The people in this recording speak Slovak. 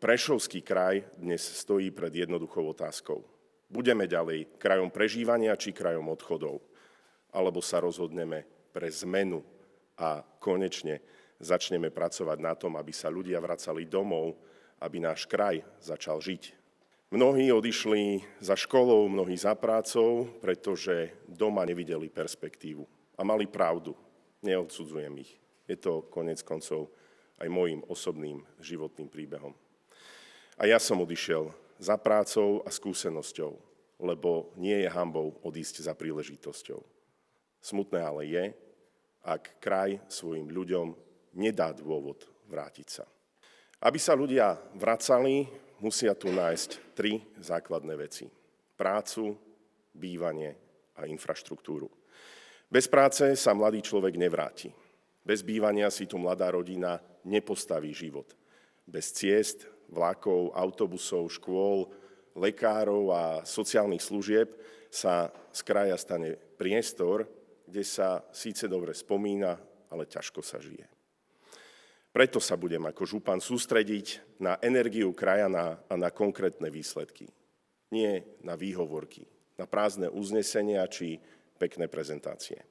Prešovský kraj dnes stojí pred jednoduchou otázkou. Budeme ďalej krajom prežívania či krajom odchodov? Alebo sa rozhodneme pre zmenu a konečne začneme pracovať na tom, aby sa ľudia vracali domov, aby náš kraj začal žiť. Mnohí odišli za školou, mnohí za prácou, pretože doma nevideli perspektívu. A mali pravdu. Neodsudzujem ich. Je to koniec koncov aj môjim osobným životným príbehom. A ja som odišiel za prácou a skúsenosťou, lebo nie je hanbou odísť za príležitosťou. Smutné ale je, ak kraj svojim ľuďom nedá dôvod vrátiť sa. Aby sa ľudia vracali, musia tu nájsť 3 základné veci. Prácu, bývanie a infraštruktúru. Bez práce sa mladý človek nevráti. Bez bývania si tu mladá rodina nepostaví život. Bez ciest, vlakov, autobusov, škôl, lekárov a sociálnych služieb sa z kraja stane priestor, kde sa síce dobre spomína, ale ťažko sa žije. Preto sa budem ako župan sústrediť na energiu krajana a na konkrétne výsledky. Nie na výhovorky, na prázdne uznesenia či pekné prezentácie.